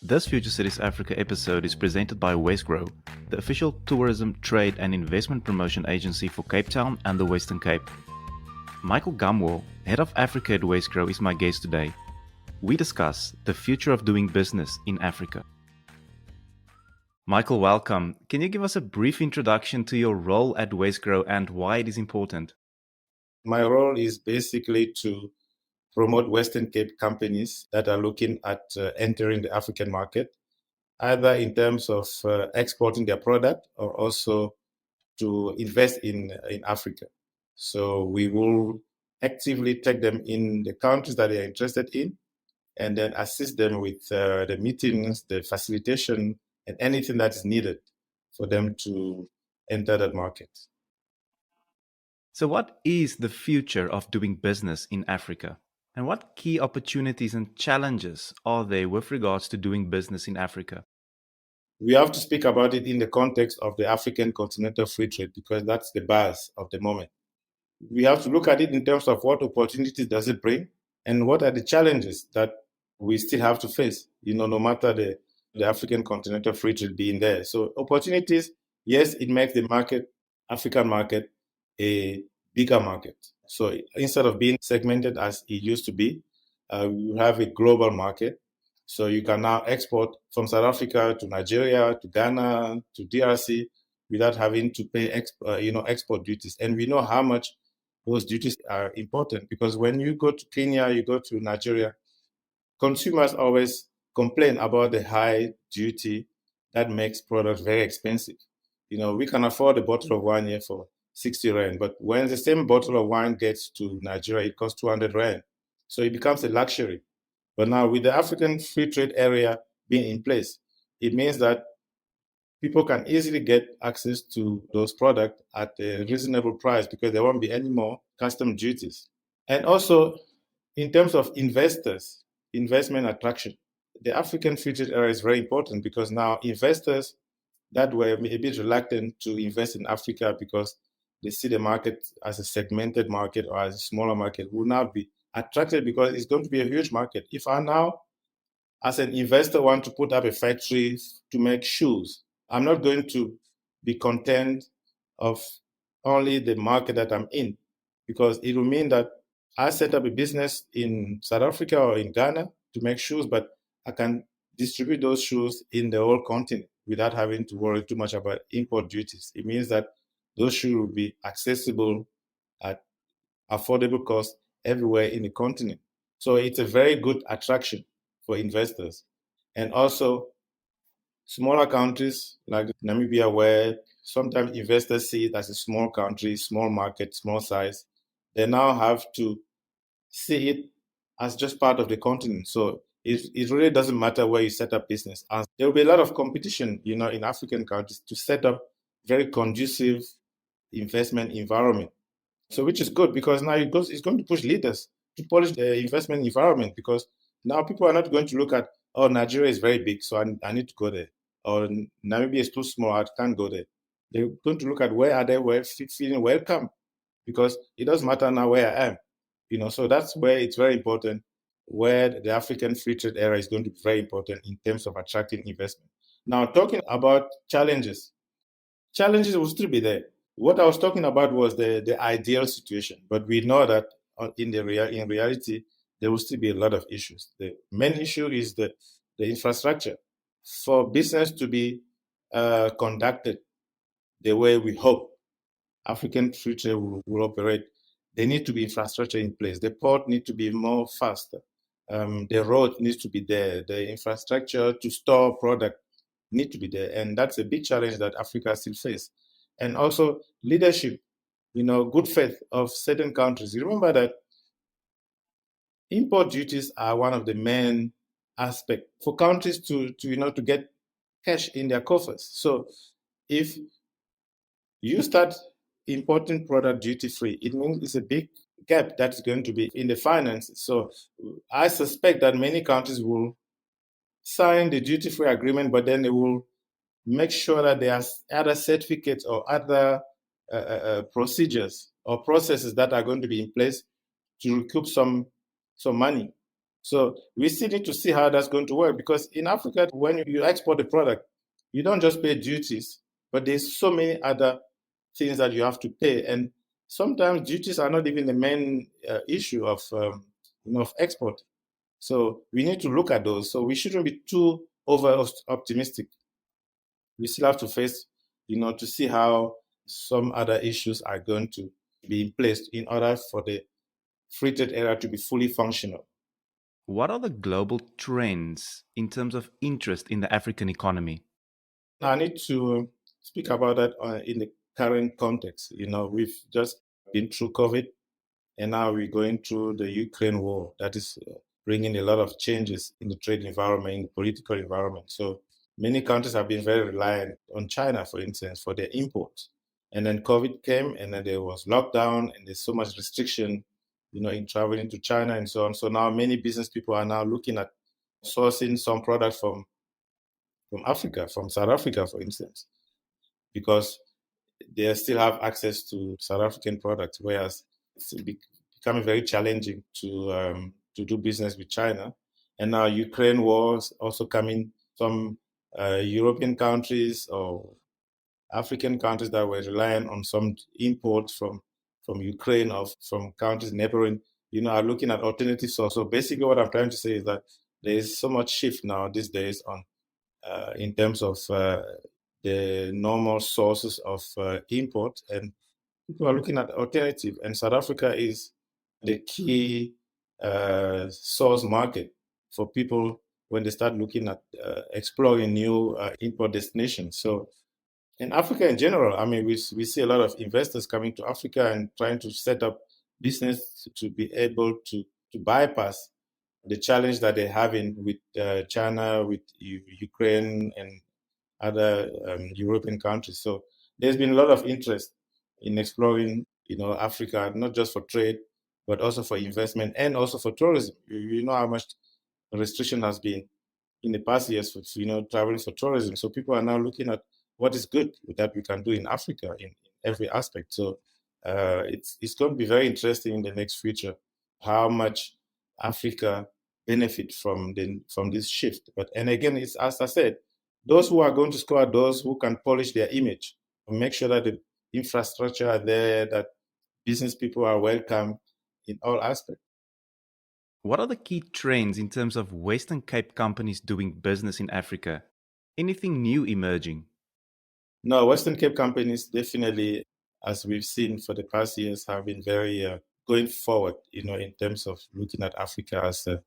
This Future Cities Africa episode is presented by Wesgro, the official tourism, trade and investment promotion agency for Cape Town and the Western Cape. Michael Gamwo, head of Africa at Wesgro, is my guest today. We discuss the future of doing business in Africa. Michael, welcome. Can you give us a brief introduction to your role at Wesgro and why it is important? My role is basically to promote Western Cape companies that are looking at entering the African market, either in terms of exporting their product or also to invest in Africa. So we will actively take them in the countries that they are interested in and then assist them with the meetings, the facilitation, and anything that is needed for them to enter that market. So, what is the future of doing business in Africa? And what key opportunities and challenges are there with regards to doing business in Africa? We have to speak about it in the context of the African Continental Free Trade because that's the buzz of the moment. We have to look at it in terms of what opportunities does it bring and what are the challenges that we still have to face, no matter the African Continental Free Trade being there. So opportunities, yes, it makes the market, African market, a bigger market. So instead of being segmented as it used to be, we have a global market. So you can now export from South Africa to Nigeria, to Ghana, to DRC without having to pay export duties. And we know how much those duties are important because when you go to Kenya, you go to Nigeria, consumers always complain about the high duty that makes products very expensive. We can afford a bottle of wine here for 60 rand, but when the same bottle of wine gets to Nigeria, it costs 200 rand. So it becomes a luxury. But now with the African Free Trade Area being in place, it means that people can easily get access to those products at a reasonable price because there won't be any more custom duties. And also, in terms of investors, investment attraction, the African Free Trade Area is very important because now investors that were a bit reluctant to invest in Africa because they see the market as a segmented market or as a smaller market will now be attracted because it's going to be a huge market. If I now, as an investor, want to put up a factory to make shoes, I'm not going to be content of only the market that I'm in because it will mean that I set up a business in South Africa or in Ghana to make shoes, but I can distribute those shoes in the whole continent without having to worry too much about import duties. It means that those shoes will be accessible at affordable cost everywhere in the continent. So it's a very good attraction for investors. And also smaller countries like Namibia, where sometimes investors see it as a small country, small market, small size, they now have to see it as just part of the continent. So it really doesn't matter where you set up business. And there will be a lot of competition, in African countries to set up very conducive investment environment. So which is good because now it's going to push leaders to polish the investment environment because now people are not going to look at, oh, Nigeria is very big, so I need to go there. Or Namibia is too small, I can't go there. They're going to look at where are they feeling welcome because it doesn't matter now where I am. So that's where it's very important, where the African Free Trade Area is going to be very important in terms of attracting investment. Now, talking about challenges will still be there. What I was talking about was the ideal situation, but we know that in reality, there will still be a lot of issues. The main issue is the infrastructure. For business to be conducted the way we hope African Free Trade will operate, there need to be infrastructure in place. The port needs to be more faster. The road needs to be there. The infrastructure to store product need to be there. And that's a big challenge that Africa still faces. And also leadership, good faith of certain countries. You remember that import duties are one of the main aspects for countries to get cash in their coffers. So if you start importing product duty-free, it means it's a big gap that's going to be in the finances. So I suspect that many countries will sign the duty-free agreement, but then they will make sure that there are other certificates or other procedures or processes that are going to be in place to recoup some money. So we still need to see how that's going to work, because in Africa, when you export a product, you don't just pay duties, but there's so many other things that you have to pay. And sometimes duties are not even the main issue of export. So we need to look at those. So we shouldn't be too over optimistic. We still have to face, to see how some other issues are going to be in place in order for the free trade area to be fully functional. What are the global trends in terms of interest in the African economy? I need to speak about that in the current context. We've just been through COVID, and now we're going through the Ukraine war. That is bringing a lot of changes in the trade environment, in the political environment. So many countries have been very reliant on China, for instance, for their imports. And then COVID came, and then there was lockdown, and there's so much restriction, in traveling to China and so on. So now many business people are now looking at sourcing some products from Africa, from South Africa, for instance, because they still have access to South African products, whereas it's becoming very challenging to do business with China. And now Ukraine was also coming. Some European countries or African countries that were relying on some imports from Ukraine or from countries neighboring, are looking at alternative sources. So basically, what I'm trying to say is that there is so much shift now these days on in terms of the normal sources of import, and people are looking at alternative. And South Africa is the key source market for people when they start looking at exploring new import destinations. So in Africa in general, I mean, we see a lot of investors coming to Africa and trying to set up business to be able to bypass the challenge that they're having with China, with Ukraine, and other European countries. So there's been a lot of interest in exploring, Africa, not just for trade, but also for investment and also for tourism. You know how much restriction has been in the past years for, traveling for tourism. So people are now looking at what is good that we can do in Africa in every aspect. So it's going to be very interesting in the next future how much Africa benefit from this shift. But and again, it's as I said, those who are going to score are those who can polish their image and make sure that the infrastructure are there, that business people are welcome in all aspects. What are the key trends in terms of Western Cape companies doing business in Africa? Anything new emerging? No, Western Cape companies definitely, as we've seen for the past years, have been very going forward, in terms of looking at Africa as a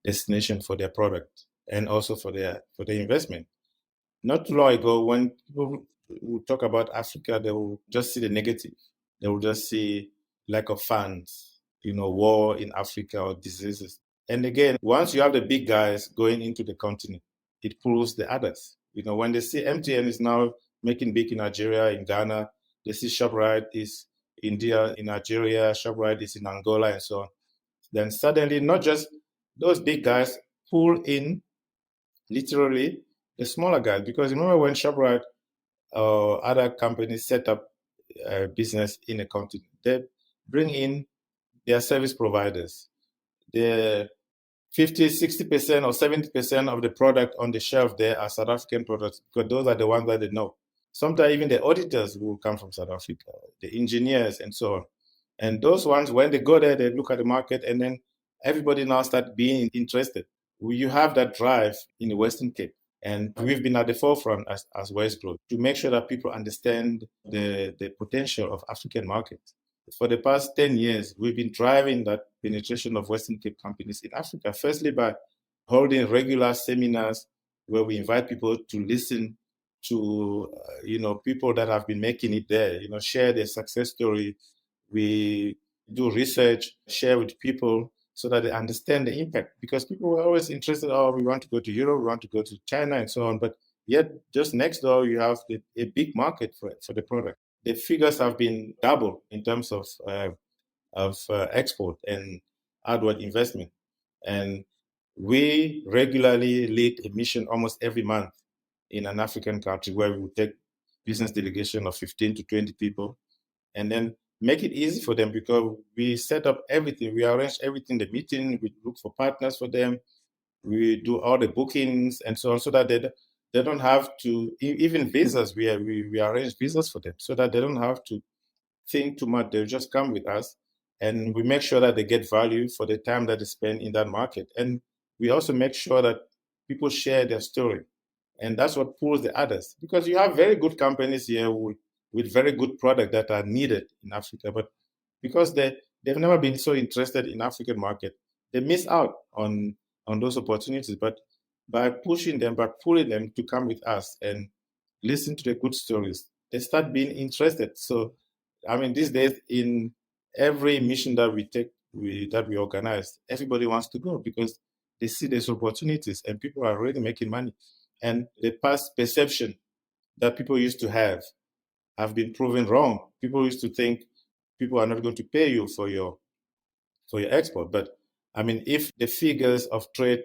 destination for their product and also for their investment. Not too long ago, when people will talk about Africa, they will just see the negative. They will just see lack of funds, war in Africa or diseases. And again, once you have the big guys going into the continent, it pulls the others. When they see MTN is now making big in Nigeria, in Ghana, they see ShopRite is India, in Nigeria, ShopRite is in Angola, and so on. Then suddenly, not just those big guys pull in literally the smaller guys. Because remember when ShopRite or other companies set up business in a continent, they bring in their service providers. The 50, 60% or 70% of the product on the shelf there are South African products, because those are the ones that they know. Sometimes even the auditors will come from South Africa, the engineers and so on. And those ones, when they go there, they look at the market, and then everybody now start being interested. You have that drive in the Western Cape. And we've been at the forefront as Wesgro to make sure that people understand the potential of African markets. For the past 10 years, we've been driving that penetration of Western Cape companies in Africa, firstly by holding regular seminars where we invite people to listen to, people that have been making it there, share their success story. We do research, share with people so that they understand the impact, because people were always interested, oh, we want to go to Europe, we want to go to China and so on. But yet just next door, you have a big market for the product. The figures have been double in terms of export and outward investment. And we regularly lead a mission almost every month in an African country, where we will take business delegation of 15 to 20 people. And then make it easy for them because we set up everything. We arrange everything, the meeting, we look for partners for them, we do all the bookings and so on, so that they don't have to, even visas, we arrange visas for them so that they don't have to think too much. They'll just come with us and we make sure that they get value for the time that they spend in that market. And we also make sure that people share their story. And that's what pulls the others. Because you have very good companies here with very good product that are needed in Africa, but because they've never been so interested in African market, they miss out on those opportunities. But by pushing them, by pulling them to come with us and listen to the good stories, they start being interested. So, I mean, these days in every mission that we take, that we organize, everybody wants to go because they see there's opportunities and people are already making money. And the past perception that people used to have been proven wrong. People used to think people are not going to pay you for your export. But I mean, if the figures of trade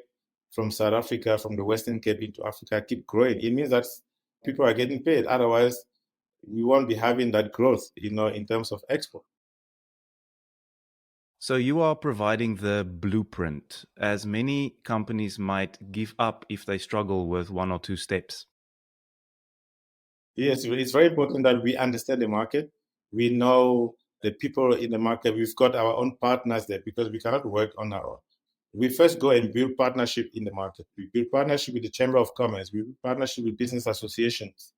from South Africa, from the Western Cape into Africa keep growing, it means that people are getting paid. Otherwise, we won't be having that growth, in terms of export. So you are providing the blueprint, as many companies might give up if they struggle with one or two steps. Yes, it's very important that we understand the market. We know the people in the market. We've got our own partners there because we cannot work on our own. We first go and build partnership in the market. We build partnership with the Chamber of Commerce. We build partnership with business associations,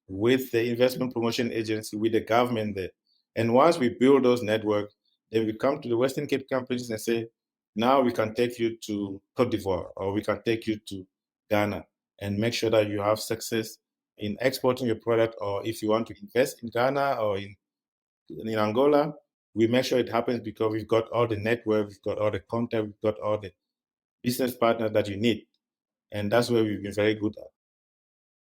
with the investment promotion agency, with the government there. And once we build those networks, then we come to the Western Cape companies and say, now we can take you to Cote d'Ivoire or we can take you to Ghana and make sure that you have success in exporting your product, or if you want to invest in Ghana or in Angola, we make sure it happens because we've got all the network, we've got all the contact, we've got all the business partners that you need. And that's where we've been very good at.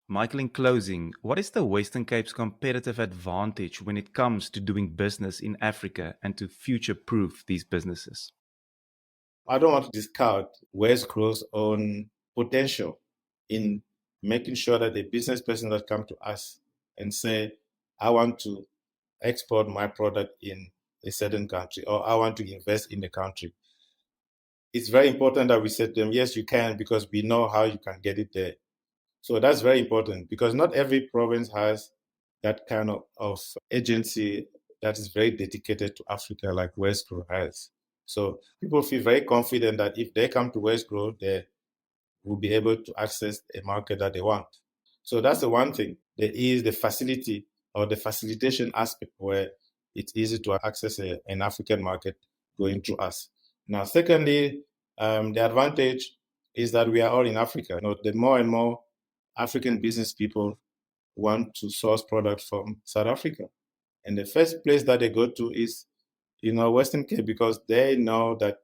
Michael, in closing, what is the Western Cape's competitive advantage when it comes to doing business in Africa and to future-proof these businesses? I don't want to discount Wesgro's own potential in making sure that the business person that come to us and say, I want to export my product in a certain country or I want to invest in the country. It's very important that we say to them, yes, you can, because we know how you can get it there. So that's very important because not every province has that kind of agency that is very dedicated to Africa like Wesgro has. So people feel very confident that if they come to Wesgro, they will be able to access a market that they want. So that's the one thing. There is the facility or the facilitation aspect where it's easy to access an African market going through us. Now, secondly, the advantage is that we are all in Africa. The more and more African business people want to source products from South Africa. And the first place that they go to is, Western Cape, because they know that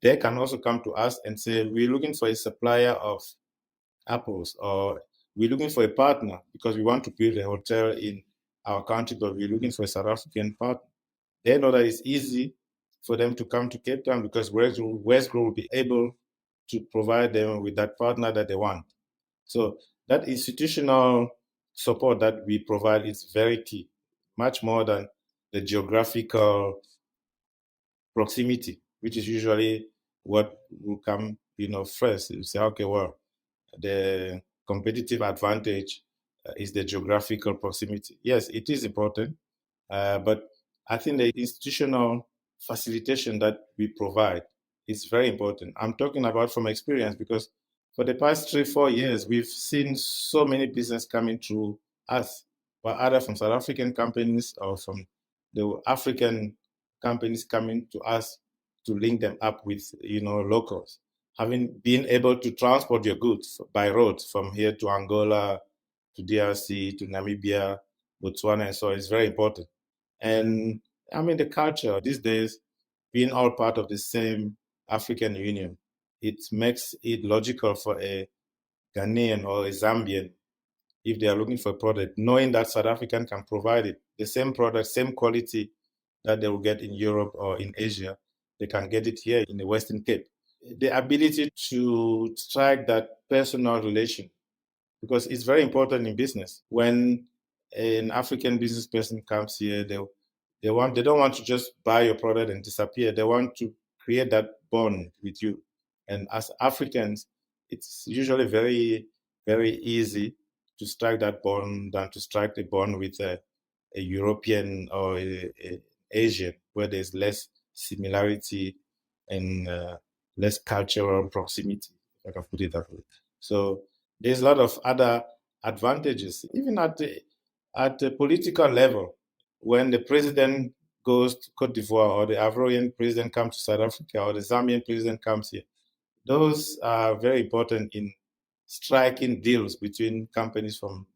they can also come to us and say, we're looking for a supplier of apples, or we're looking for a partner because we want to build a hotel in our country, but we're looking for a South African partner. They know that it's easy for them to come to Cape Town because Wesgro will be able to provide them with that partner that they want. So that institutional support that we provide is very key, much more than the geographical proximity, which is usually what will come, first. You say, okay, well, the competitive advantage is the geographical proximity. Yes, it is important, but I think the institutional facilitation that we provide is very important. I'm talking about from experience because for the past 3-4 years, we've seen so many business coming through us, but either from South African companies or from the African companies coming to us to link them up with, locals. Having been able to transport your goods by road from here to Angola, to DRC, to Namibia, Botswana, and so it's very important. And I mean, the culture these days, being all part of the same African Union, it makes it logical for a Ghanaian or a Zambian, if they are looking for a product, knowing that South African can provide it, the same product, same quality that they will get in Europe or in Asia, they can get it here in the Western Cape. The ability to strike that personal relation, because it's very important in business. When an African business person comes here, They don't want to just buy your product and disappear. They want to create that bond with you. And as Africans, it's usually very, very easy to strike that bond than to strike the bond with a European or a Asian, where there's less similarity and less cultural proximity, if I can put it that way. So there's a lot of other advantages, even at the political level. When the president goes to Cote d'Ivoire, or the Ivorian president comes to South Africa, or the Zambian president comes here, those are very important in striking deals between companies from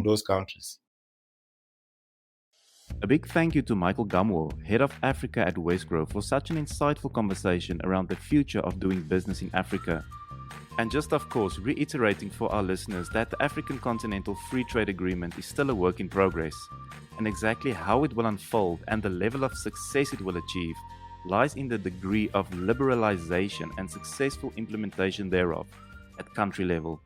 those countries. A big thank you to Michael Gamwo, Head of Africa at Wesgro, for such an insightful conversation around the future of doing business in Africa. And just of course, reiterating for our listeners that the African Continental Free Trade Agreement is still a work in progress, and exactly how it will unfold and the level of success it will achieve lies in the degree of liberalization and successful implementation thereof at country level.